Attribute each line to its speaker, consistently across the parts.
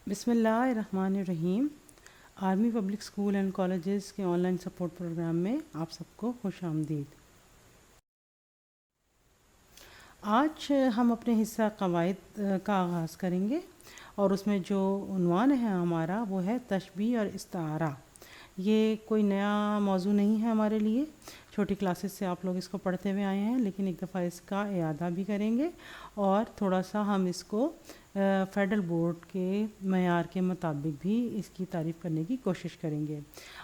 Speaker 1: بسم اللہ الرحمن الرحیم۔ Army public school and colleges کے آن لائن سپورٹ پروگرام میں آپ سب کو خوش آمدید۔ آج ہم اپنے حصہ قواعد کا آغاز کریں گے اور اس میں جو عنوان ہے ہمارا وہ ہے تشبیہ اور استعارہ۔ یہ کوئی نیا موضوع نہیں ہے ہمارے لیے، چھوٹی کلاسز سے آپ لوگ اس کو پڑھتے ہوئے آئے ہیں، لیکن ایک دفعہ اس کا اعادہ بھی کریں گے اور تھوڑا سا ہم اس کو فیڈرل بورڈ کے معیار کے مطابق بھی اس کی تعریف کرنے کی کوشش کریں گے۔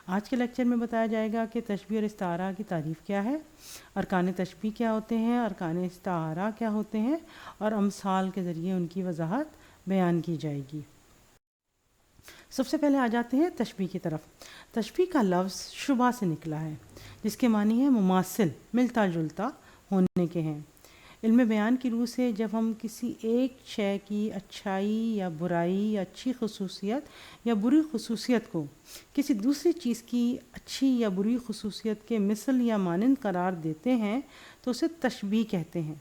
Speaker 1: آج کے لیکچر میں بتایا جائے گا کہ تشبیہ اور استعارہ کی تعریف کیا ہے، ارکان تشبیہ کیا ہوتے ہیں، ارکان استعارہ کیا ہوتے ہیں، اور امثال کے ذریعے ان کی وضاحت بیان کی جائے گی۔ سب سے پہلے آ جاتے ہیں تشبیہ کی طرف۔ تشبیہ کا لفظ شبہ سے نکلا ہے، جس کے معنی ہے مماثل، ملتا جلتا ہونے کے ہیں۔ علم بیان کی روح سے جب ہم کسی ایک شے کی اچھائی یا برائی یا اچھی خصوصیت یا بری خصوصیت کو کسی دوسری چیز کی اچھی یا بری خصوصیت کے مثل یا مانند قرار دیتے ہیں تو اسے تشبیہ کہتے ہیں۔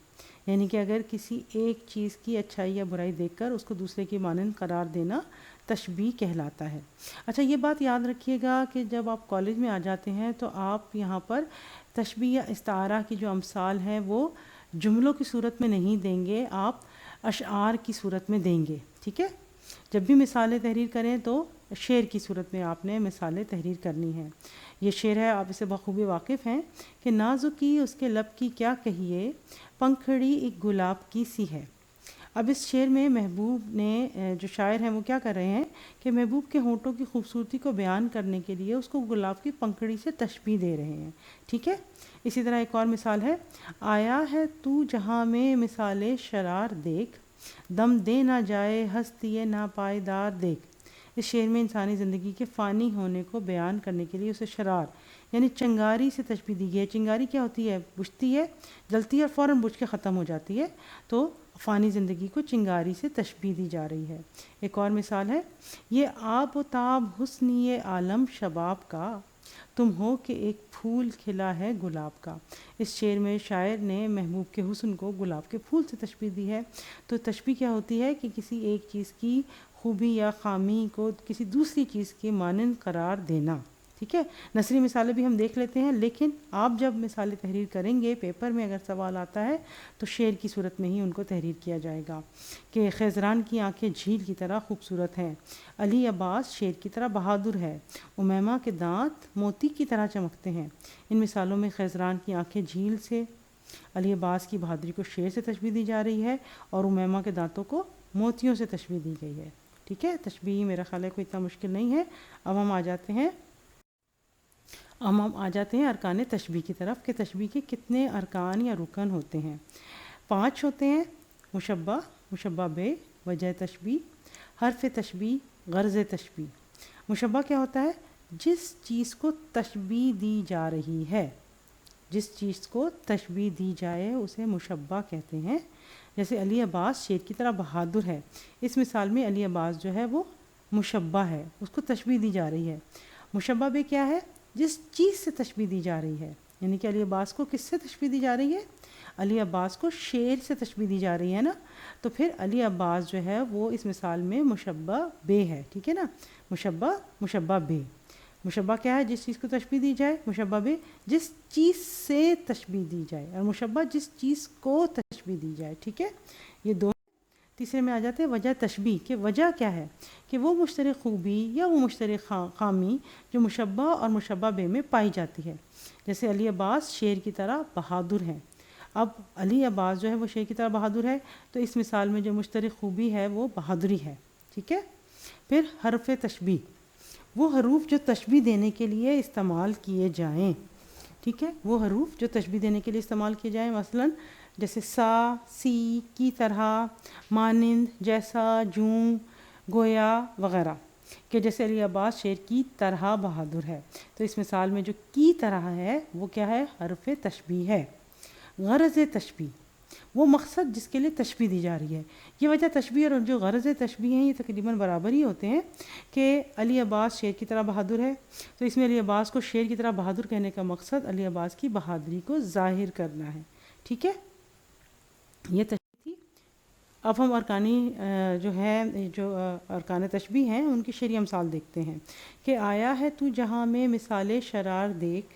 Speaker 1: یعنی کہ اگر کسی ایک چیز کی اچھائی یا برائی دیکھ کر اس کو دوسرے کی مانند قرار دینا تشبیہ کہلاتا ہے۔ اچھا، یہ بات یاد رکھیے گا کہ جب آپ کالج میں آ جاتے ہیں تو آپ یہاں پر تشبیہ یا استعارہ کی جو امثال ہیں وہ جملوں کی صورت میں نہیں دیں گے، آپ اشعار کی صورت میں دیں گے، ٹھیک ہے؟ جب بھی مثالیں تحریر کریں تو شعر کی صورت میں آپ نے مثالیں تحریر کرنی ہیں۔ یہ شعر ہے، آپ اسے بخوبی واقف ہیں کہ نازکی اس کے لب کی کیا کہیے، پنکھڑی ایک گلاب کی سی ہے۔ اب اس شعر میں محبوب نے، جو شاعر ہیں وہ کیا کر رہے ہیں کہ محبوب کے ہونٹوں کی خوبصورتی کو بیان کرنے کے لیے اس کو گلاب کی پنکھڑی سے تشبیہ دے رہے ہیں، ٹھیک ہے؟ اسی طرح ایک اور مثال ہے، آیا ہے تو جہاں میں مثال شرار دیکھ، دم دے نہ جائے ہستی ناپائیدار دیکھ۔ اس شعر میں انسانی زندگی کے فانی ہونے کو بیان کرنے کے لیے اسے شرار یعنی چنگاری سے تشبیہ دی گئی ہے۔ چنگاری کیا ہوتی ہے؟ بجھتی ہے، جلتی ہے اور فوراً بجھ کے ختم ہو جاتی ہے، تو فانی زندگی کو چنگاری سے تشبیہ دی جا رہی ہے۔ ایک اور مثال ہے، یہ آب و تاب حسنی عالم شباب کا، تم ہو کہ ایک پھول کھلا ہے گلاب کا۔ اس شعر میں شاعر نے محبوب کے حسن کو گلاب کے پھول سے تشبیہ دی ہے۔ تو تشبیہ کیا ہوتی ہے کہ کسی ایک چیز کی خوبی یا خامی کو کسی دوسری چیز کے مانند قرار دینا، ٹھیک ہے؟ نثری مثالیں بھی ہم دیکھ لیتے ہیں، لیکن آپ جب مثالیں تحریر کریں گے، پیپر میں اگر سوال آتا ہے تو شعر کی صورت میں ہی ان کو تحریر کیا جائے گا کہ خیزران کی آنکھیں جھیل کی طرح خوبصورت ہیں، علی عباس شیر کی طرح بہادر ہے، امیمہ کے دانت موتی کی طرح چمکتے ہیں۔ ان مثالوں میں خیزران کی آنکھیں جھیل سے، علی عباس کی بہادری کو شیر سے تشبیہ دی جا رہی ہے اور امیمہ کے دانتوں کو موتیوں سے تشبیہ دی گئی ہے، ٹھیک ہے؟ تشبیہ میرا خیال ہے کوئی اتنا مشکل نہیں ہے۔ اب ہم آ جاتے ہیں ارکان تشبیہ کی طرف کہ تشبیہ کے کتنے ارکان یا رکن ہوتے ہیں۔ 5 ہوتے ہیں: مشبہ، مشبہ بے، وجہ تشبیہ، حرف تشبیہ، غرض تشبیہ۔ مشبہ کیا ہوتا ہے؟ جس چیز کو تشبیہ دی جا رہی ہے، جس چیز کو تشبیہ دی جائے اسے مشبہ کہتے ہیں۔ جیسے علی عباس شیر کی طرح بہادر ہے، اس مثال میں علی عباس جو ہے وہ مشبہ ہے، اس کو تشبیہ دی جا رہی ہے۔ مشبہ بے کیا ہے؟ جس چیز سے تشبیہ دی جا رہی ہے، یعنی کہ علی عباس کو کس سے تشبیہ دی جا رہی ہے؟ علی عباس کو شیر سے تشبیہ دی جا رہی ہے نا، تو پھر علی عباس جو ہے وہ اس مثال میں مشبہ بے ہے، ٹھیک ہے نا؟ مشبہ بے۔ مشبہ کیا ہے؟ جس چیز کو تشبیہ دی جائے۔ مشبہ بے جس چیز سے تشبیہ دی جائے، اور مشبہ جس چیز کو تشبیہ دی جائے، ٹھیک ہے؟ یہ دو۔ تیسرے میں آ جاتے ہیں وجہ تشبیہ، کہ وجہ کیا ہے؟ کہ وہ مشترک خوبی یا وہ مشترک خامی جو مشبہ اور مشبہ بے میں پائی جاتی ہے۔ جیسے علی عباس شیر کی طرح بہادر ہیں، اب علی عباس جو ہے وہ شیر کی طرح بہادر ہے، تو اس مثال میں جو مشترک خوبی ہے وہ بہادری ہے، ٹھیک ہے؟ پھر حرف تشبیہ، وہ حروف جو تشبیہ دینے کے لیے استعمال کیے جائیں، ٹھیک ہے؟ وہ حروف جو تشبیہ دینے کے لیے استعمال کیے جائیں، مثلاً جیسے سا، سی کی طرح، مانند، جیسا، جوں، گویا وغیرہ، کہ جیسے علی عباس شیر کی طرح بہادر ہے، تو اس مثال میں جو کی طرح ہے وہ کیا ہے؟ حرف تشبیہ ہے۔ غرض تشبیہ، وہ مقصد جس کے لیے تشبیہ دی جا رہی ہے۔ یہ وجہ تشبیہ اور جو غرض تشبیہ ہیں یہ تقریباً برابر ہی ہوتے ہیں، کہ علی عباس شیر کی طرح بہادر ہے، تو اس میں علی عباس کو شیر کی طرح بہادر کہنے کا مقصد علی عباس کی بہادری کو ظاہر کرنا ہے، ٹھیک ہے؟ یہ تشبیہ تھی۔ اب ہم ارکان تشبیہ ہیں ان کی شرعی مثال دیکھتے ہیں کہ آیا ہے تو جہاں میں مثال شرار دیکھ،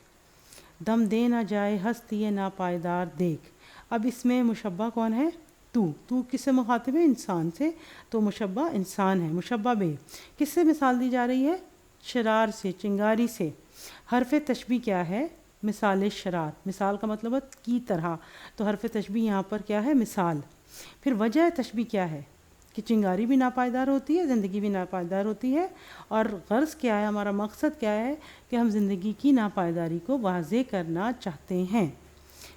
Speaker 1: دم دے نہ جائے ہستی ناپائیدار دیکھ۔ اب اس میں مشبہ کون ہے؟ تو کس سے مخاطب ہے؟ انسان سے، تو مشبہ انسان ہے۔ مشبہ بے کس سے مثال دی جا رہی ہے؟ شرار سے، چنگاری سے۔ حرف تشبیہ کیا ہے؟ مثال شرار، مثال کا مطلب ہے کی طرح، تو حرف تشبیہ یہاں پر کیا ہے؟ مثال۔ پھر وجہ تشبیہ کیا ہے؟ کہ چنگاری بھی ناپائیدار ہوتی ہے، زندگی بھی ناپائیدار ہوتی ہے، اور غرض کیا ہے، ہمارا مقصد کیا ہے کہ ہم زندگی کی ناپائیداری کو واضح کرنا چاہتے ہیں۔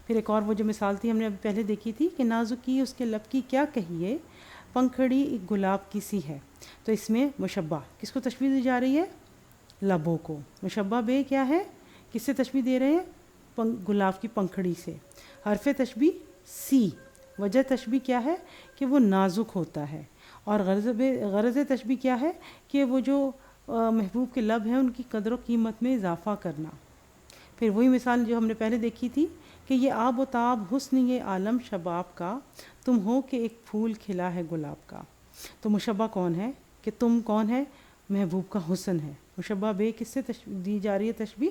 Speaker 1: پھر ایک اور وہ جو مثال تھی ہم نے ابھی پہلے دیکھی تھی کہ نازکی اس کے لب کی کیا کہیے، پنکھڑی ایک گلاب کی سی ہے، تو اس میں مشبہ کس کو تشبیہ دی جا رہی ہے؟ لبوں کو۔ مشبہ بے کیا ہے؟ کس سے تشبیہ دے رہے ہیں؟ گلاب کی پنکھڑی سے۔ حرف تشبیہ سی۔ وجہ تشبیہ کیا ہے؟ کہ وہ نازک ہوتا ہے، اور غرض تشبیہ کیا ہے؟ کہ وہ جو محبوب کے لب ہیں ان کی قدر و قیمت میں اضافہ کرنا۔ پھر وہی مثال جو ہم نے پہلے دیکھی تھی کہ یہ آب و تاب حسن یہ عالم شباب کا، تم ہو کہ ایک پھول کھلا ہے گلاب کا۔ تو مشبہ کون ہے؟ کہ تم کون ہے؟ محبوب کا حسن ہے۔ مشبہ بے کس سے دی جا رہی ہے تشبیہ؟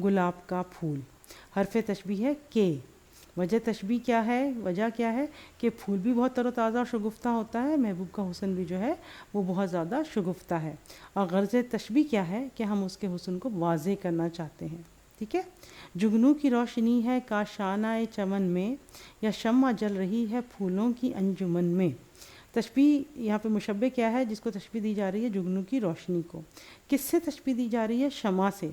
Speaker 1: گلاب کا پھول۔ حرف تشبیہ ہے کہ۔ وجہ تشبیہ کیا ہے؟ وجہ کیا ہے؟ کہ پھول بھی بہت تر و تازہ اور شگفتہ ہوتا ہے، محبوب کا حسن بھی جو ہے وہ بہت زیادہ شگفتہ ہے، اور غرض تشبیہ کیا ہے؟ کہ ہم اس کے حسن کو واضح کرنا چاہتے ہیں۔ ٹھیک ہے؟ جگنو کی روشنی ہے کاشانہ چمن میں، یا شمع جل رہی ہے پھولوں کی انجمن میں۔ تشبیہ یہاں پہ مشبہ کیا ہے جس کو تشبیہ دی جا رہی ہے؟ جگنو کی روشنی کو۔ کس سے تشبیہ دی جا رہی ہے؟ شمع سے۔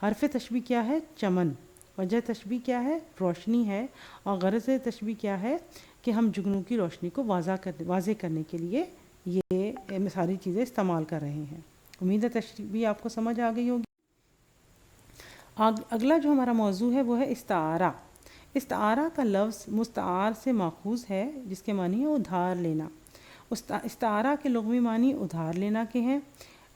Speaker 1: حرف تشبیہ کیا ہے؟ چمن۔ وجہ تشبیہ کیا ہے؟ روشنی ہے، اور غرض تشبیہ کیا ہے؟ کہ ہم جگنو کی روشنی کو واضح کرنے کے لیے یہ ساری چیزیں استعمال کر رہے ہیں۔ امید ہے تشبیہ آپ کو سمجھ آ گئی ہوگی۔ اگلا جو ہمارا موضوع ہے وہ ہے استعارہ۔ استعارہ کا لفظ مستعار سے ماخوذ ہے، جس کے معنی ہے ادھار لینا۔ استعارہ کے لغوی معنی ادھار لینا کے ہیں،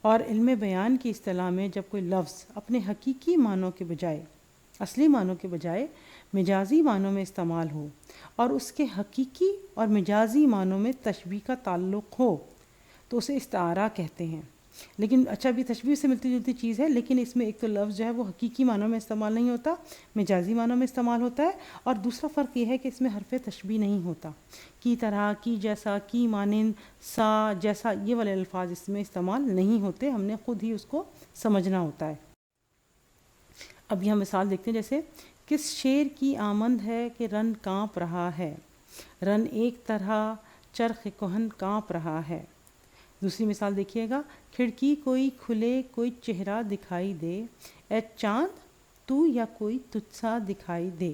Speaker 1: اور علم بیان کی اصطلاح میں جب کوئی لفظ اپنے حقیقی معنوں کے بجائے، اصلی معنوں کے بجائے مجازی معنوں میں استعمال ہو، اور اس کے حقیقی اور مجازی معنوں میں تشبیہ کا تعلق ہو، تو اسے استعارہ کہتے ہیں۔ لیکن اچھا بھی تشبیہ سے ملتی جلتی چیز ہے، لیکن اس میں ایک تو لفظ جو ہے وہ حقیقی معنوں میں استعمال نہیں ہوتا، مجازی معنوں میں استعمال ہوتا ہے، اور دوسرا فرق یہ ہے کہ اس میں حرف تشبیہ نہیں ہوتا۔ کی طرح، کی جیسا، کی مانند، سا جیسا، یہ والے الفاظ اس میں استعمال نہیں ہوتے، ہم نے خود ہی اس کو سمجھنا ہوتا ہے۔ اب یہاں مثال دیکھتے ہیں، جیسے کس شیر کی آمد ہے کہ رن کانپ رہا ہے، رن ایک طرح چرخ کہن کانپ رہا ہے۔ دوسری مثال دیکھیے گا، کھڑکی کوئی کھلے کوئی چہرہ دکھائی دے، اے چاند تو یا کوئی تجھ سا دکھائی دے۔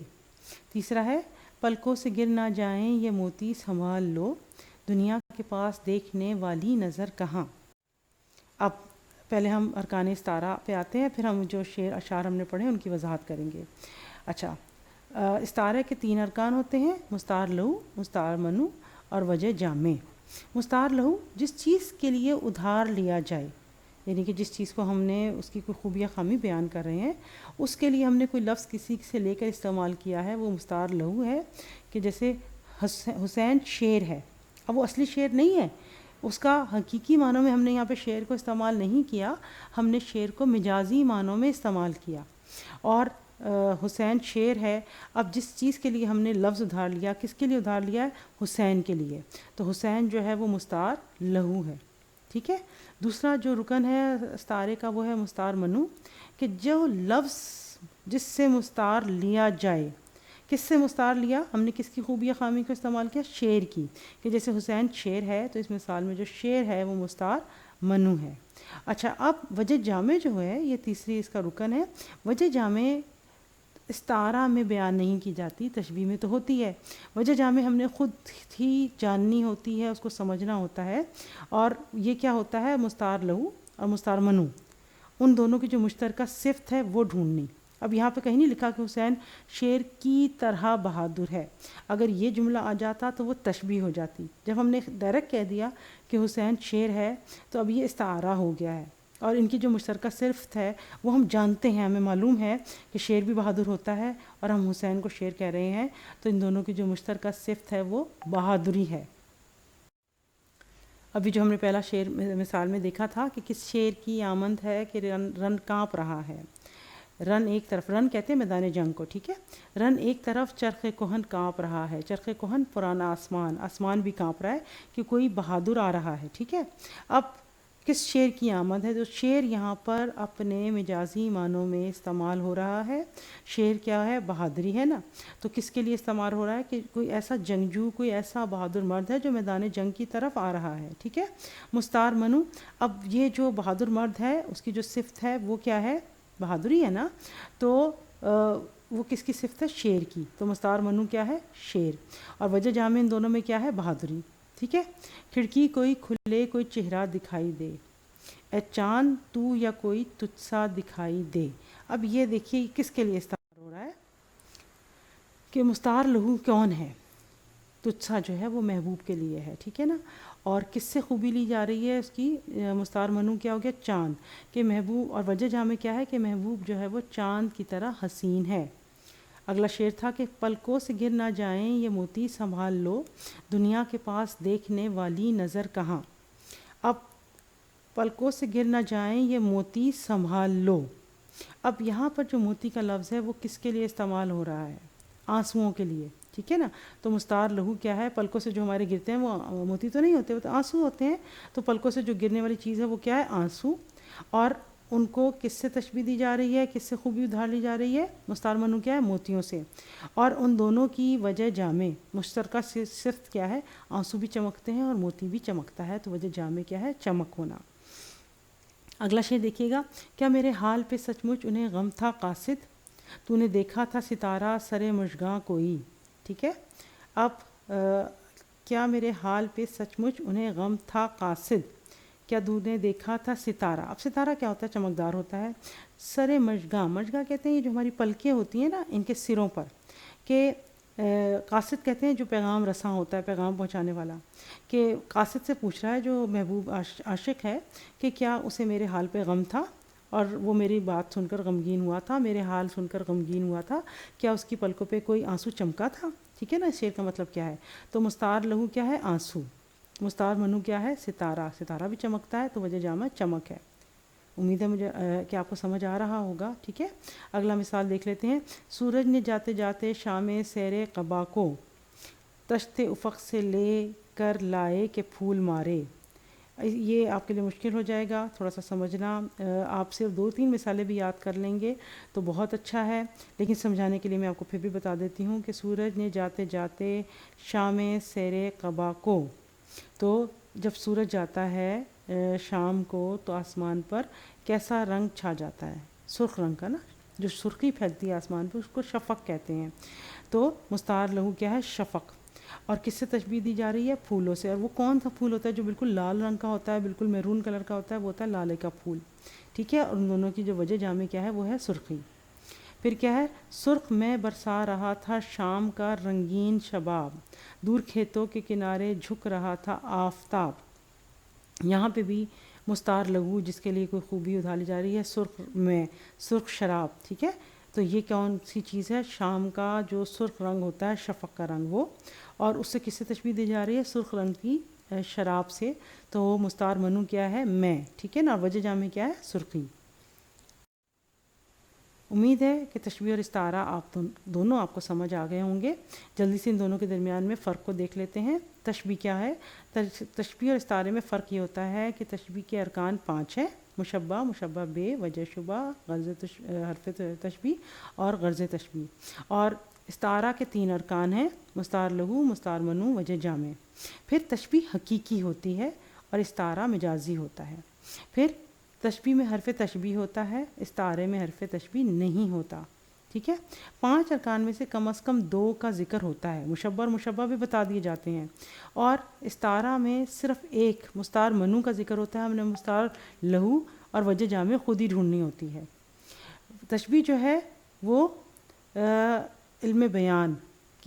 Speaker 1: تیسرا ہے، پلکوں سے گر نہ جائیں یہ موتی سنبھال لو، دنیا کے پاس دیکھنے والی نظر کہاں۔ اب پہلے ہم ارکان استعارہ پہ آتے ہیں، پھر ہم جو شعر اشعار ہم نے پڑھے ان کی وضاحت کریں گے۔ اچھا، استعارے کے 3 ارکان ہوتے ہیں، مستعار لہو، مستعار منو اور وجہ جامع۔ مستعار لہو جس چیز کے لیے ادھار لیا جائے، یعنی کہ جس چیز کو ہم نے اس کی کوئی خوبی یا خامی بیان کر رہے ہیں، اس کے لیے ہم نے کوئی لفظ کسی سے لے کر استعمال کیا ہے، وہ مستعار لہو ہے۔ کہ جیسے حسین شیر ہے، اب وہ اصلی شیر نہیں ہے، اس کا حقیقی معنوں میں ہم نے یہاں پہ شعر کو استعمال نہیں کیا، ہم نے شعر کو مجازی معنوں میں استعمال کیا۔ اور حسین شیر ہے، اب جس چیز کے لیے ہم نے لفظ ادھار لیا، کس کے لیے ادھار لیا ہے؟ حسین کے لیے، تو حسین جو ہے وہ مستعار لہو ہے۔ ٹھیک ہے؟ دوسرا جو رکن ہے استعارے کا وہ ہے مستعار منو، کہ جو لفظ جس سے مستعار لیا جائے، کس سے مستعار لیا؟ ہم نے کس کی خوبی یا خامی کو استعمال کیا؟ شعر کی، کہ جیسے حسین شعر ہے تو اس مثال میں جو شعر ہے وہ مستعار منو ہے۔ اچھا، اب وجہ جامع جو ہے یہ تیسری اس کا رکن ہے۔ وجہ جامع استعارہ میں بیان نہیں کی جاتی، تشبیہ میں تو ہوتی ہے۔ وجہ جامع ہم نے خود ہی جاننی ہوتی ہے، اس کو سمجھنا ہوتا ہے، اور یہ کیا ہوتا ہے؟ مستعار لہو اور مستعار منو، ان دونوں کی جو مشترکہ صفت ہے وہ ڈھونڈنی۔ اب یہاں پہ کہیں نہیں لکھا کہ حسین شیر کی طرح بہادر ہے، اگر یہ جملہ آ جاتا تو وہ تشبیہ ہو جاتی۔ جب ہم نے ڈائریکٹ کہہ دیا کہ حسین شیر ہے تو اب یہ استعارہ ہو گیا ہے، اور ان کی جو مشترکہ صفت ہے وہ ہم جانتے ہیں، ہمیں معلوم ہے کہ شیر بھی بہادر ہوتا ہے، اور ہم حسین کو شیر کہہ رہے ہیں، تو ان دونوں کی جو مشترکہ صفت ہے وہ بہادری ہے۔ ابھی جو ہم نے پہلا شعر مثال میں دیکھا تھا کہ کس شعر کی آمد ہے کہ رن کانپ رہا ہے. رن ایک طرف، رن کہتے ہیں میدان جنگ کو، ٹھیک ہے. رن ایک طرف چرخ کہن کانپ رہا ہے. چرخ کہن پرانا آسمان بھی کانپ رہا ہے کہ کوئی بہادر آ رہا ہے، ٹھیک ہے. اب کس شعر کی آمد ہے؟ تو شعر یہاں پر اپنے مجازی معنوں میں استعمال ہو رہا ہے. شعر کیا ہے؟ بہادری ہے نا. تو کس کے لیے استعمال ہو رہا ہے؟ کہ کوئی ایسا جنگجو، کوئی ایسا بہادر مرد ہے جو میدان جنگ کی طرف آ رہا ہے، ٹھیک ہے. مستعار منو، اب یہ جو بہادر مرد ہے اس کی جو صفت ہے وہ کیا ہے؟ بہادری ہے نا. تو وہ کس کی صفت ہے؟ شعر کی. تو مستعار منو کیا ہے؟ شعر. اور وجہ جامع ان دونوں میں کیا ہے؟ بہادری، ٹھیک ہے. کھڑکی کوئی کھلے کوئی چہرہ دکھائی دے، اے چاند تو یا کوئی تجھ سا دکھائی دے. اب یہ دیکھیے کس کے لیے استعمال ہو رہا ہے کہ مستعار لہو کون ہے؟ تجھ سا جو ہے وہ محبوب کے لیے ہے، ٹھیک ہے نا. اور کس سے خوبی لی جا رہی ہے اس کی؟ مستعار منو کیا ہو گیا؟ چاند کہ محبوب. اور وجہ جامع کیا ہے؟ کہ محبوب جو ہے وہ چاند کی طرح حسین ہے. اگلا شعر تھا کہ پلکوں سے گر نہ جائیں یہ موتی سنبھال لو، دنیا کے پاس دیکھنے والی نظر کہاں. اب پلکوں سے گر نہ جائیں یہ موتی سنبھال لو. اب یہاں پر جو موتی کا لفظ ہے وہ کس کے لیے استعمال ہو رہا ہے؟ آنسوؤں کے لیے، ٹھیک ہے نا. تو مستعار لہو کیا ہے؟ پلکوں سے جو ہمارے گرتے ہیں وہ موتی تو نہیں ہوتے، وہ تو آنسو ہوتے ہیں. تو پلکوں سے جو گرنے والی چیز ہے وہ کیا ہے؟ آنسو. اور ان کو کس سے تشبیہ دی جا رہی ہے؟ کس سے خوبی ادھار لی جا رہی ہے؟ مستعار منو کیا ہے؟ موتیوں سے. اور ان دونوں کی وجہ جامع مشترکہ صفت کیا ہے؟ آنسو بھی چمکتے ہیں اور موتی بھی چمکتا ہے. تو وجہ جامع کیا ہے؟ چمک ہونا. اگلا شعر دیکھیے گا. کیا میرے حال پہ سچ مچ انہیں غم تھا قاصد، تو نے دیکھا تھا ستارہ سرے مژگاں کوئی. ٹھیک ہے. اب کیا میرے حال پہ سچ مچ انہیں غم تھا قاصد، کیا تو نے دیکھا تھا ستارہ. اب ستارہ کیا ہوتا ہے؟ چمکدار ہوتا ہے. سرے مژگاں، مژگاں کہتے ہیں یہ جو ہماری پلکیں ہوتی ہیں نا ان کے سروں پر. کہ قاصد کہتے ہیں جو پیغام رساں ہوتا ہے، پیغام پہنچانے والا. کہ قاصد سے پوچھ رہا ہے جو محبوب عاشق ہے کہ کیا اسے میرے حال پہ غم تھا اور وہ میری بات سن کر غمگین ہوا تھا، میرے حال سن کر غمگین ہوا تھا، کیا اس کی پلکوں پہ کوئی آنسو چمکا تھا. ٹھیک ہے نا. اس شعر کا مطلب کیا ہے؟ تو مستعار لہو کیا ہے؟ آنسو. مستعار منو کیا ہے؟ ستارہ. ستارہ بھی چمکتا ہے تو وجہ جامع چمک ہے. امید ہے مجھے کہ آپ کو سمجھ آ رہا ہوگا. ٹھیک ہے. اگلا مثال دیکھ لیتے ہیں. سورج نے جاتے جاتے شام سیر قبا کو، تشت افق سے لے کر لائے کہ پھول مارے. یہ آپ کے لیے مشکل ہو جائے گا تھوڑا سا سمجھنا. آپ صرف 2-3 مثالیں بھی یاد کر لیں گے تو بہت اچھا ہے، لیکن سمجھانے کے لیے میں آپ کو پھر بھی بتا دیتی ہوں کہ سورج نے جاتے جاتے شام سیر قبا کو. تو جب سورج جاتا ہے شام کو تو آسمان پر کیسا رنگ چھا جاتا ہے؟ سرخ رنگ کا نا. جو سرخی پھیلتی ہے آسمان پہ اس کو شفق کہتے ہیں. تو مستعار لہو کیا ہے؟ شفق. اور کس سے تشبیہ دی جا رہی ہے؟ پھولوں سے. اور وہ کون سا پھول ہوتا ہے جو بالکل لال رنگ کا ہوتا ہے، بالکل میرون کلر کا ہوتا ہے؟ وہ ہوتا ہے لالے کا پھول. ٹھیک ہے. اور ان دونوں کی جو وجہ جامع کیا ہے؟ وہ ہے سرخی. پھر کیا ہے؟ سرخ میں برسا رہا تھا شام کا رنگین شباب، دور کھیتوں کے کنارے جھک رہا تھا آفتاب. یہاں پہ بھی مستعار لہو جس کے لیے کوئی خوبی ادھاری جا رہی ہے، سرخ میں، سرخ شراب. ٹھیک ہے. تو یہ کون سی چیز ہے؟ شام کا جو سرخ رنگ ہوتا ہے، شفق کا رنگ وہ. اور اس سے کس سے تشبیہ دی جا رہی ہے؟ سرخ رنگ کی شراب سے. تو مستعار منو کیا ہے؟ میں. ٹھیک ہے نا. وجہ جامع کیا ہے؟ سرخی. امید ہے کہ تشبیہ اور استعارہ آپ دونوں آپ کو سمجھ آ گئے ہوں گے. جلدی سے ان دونوں کے درمیان میں فرق کو دیکھ لیتے ہیں. تشبیہ کیا ہے؟ تشبیہ اور استعارے میں فرق یہ ہوتا ہے کہ تشبیہ کے ارکان 5 ہیں: مشبہ، مشبہ بے، وجہ شبہ، غرض حرف تشبیہ اور غرض تشبیہ. اور استعارہ کے 3 ارکان ہیں: مستعار لہو، مستعار منو، وجہ جامع. پھر تشبیہ حقیقی ہوتی ہے اور استعارہ مجازی ہوتا ہے. پھر تشبیہ میں حرف تشبیہ ہوتا ہے، استعارے میں حرف تشبیہ نہیں ہوتا. ٹھیک ہے. 5 ارکان میں سے کم از کم 2 کا ذکر ہوتا ہے. مشبہ اور مشبہ بھی بتا دیے جاتے ہیں. اور استعارہ میں صرف 1 مستعار منو کا ذکر ہوتا ہے. ہم نے مستعار لہو اور وجہ جامع خود ہی ڈھونڈنی ہوتی ہے. تشبیہ جو ہے وہ علم بیان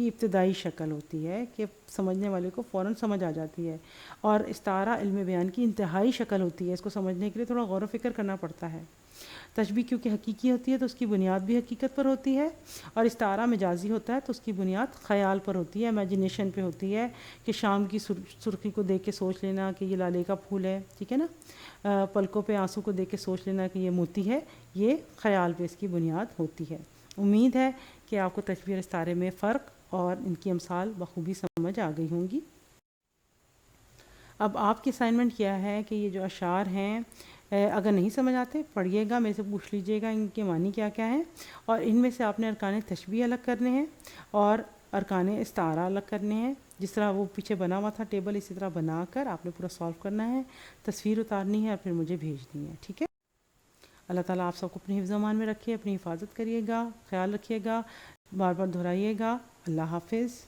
Speaker 1: کی ابتدائی شکل ہوتی ہے کہ سمجھنے والے کو فوراً سمجھ آ جاتی ہے، اور استعارہ علم بیان کی انتہائی شکل ہوتی ہے، اس کو سمجھنے کے لیے تھوڑا غور و فکر کرنا پڑتا ہے۔ تشبیہ کیونکہ حقیقی ہوتی ہے تو اس کی بنیاد بھی حقیقت پر ہوتی ہے، اور استعارہ مجازی ہوتا ہے تو اس کی بنیاد خیال پر ہوتی ہے، امیجنیشن پہ ہوتی ہے، کہ شام کی سرخی کو دیکھ کے سوچ لینا کہ یہ لالے کا پھول ہے، ٹھیک ہے نا، پلکوں پہ آنسو کو دیکھ کے سوچ لینا کہ یہ موتی ہے، یہ خیال پہ اس کی بنیاد ہوتی ہے۔ امید ہے کہ آپ کو تشبیہ اور استعارے میں فرق اور ان کی امثال بخوبی سمجھ آ گئی ہوں گی۔ اب آپ کی اسائنمنٹ کیا ہے کہ یہ جو اشعار ہیں اگر نہیں سمجھ آتے پڑھیے گا، میرے سے پوچھ لیجیے گا ان کے معنی کیا کیا ہیں، اور ان میں سے آپ نے ارکان تشبیہ الگ کرنے ہیں اور ارکان استعارہ الگ کرنے ہیں۔ جس طرح وہ پیچھے بنا ہوا تھا ٹیبل، اسی طرح بنا کر آپ نے پورا سالو کرنا ہے، تصویر اتارنی ہے اور پھر مجھے بھیجنی ہے، ٹھیک ہے۔ اللہ تعالیٰ آپ سب کو اپنی حفظ و امان میں رکھے، اپنی حفاظت کریے گا، خیال رکھیے گا، بار بار دہرائیے گا۔ اللہ حافظ۔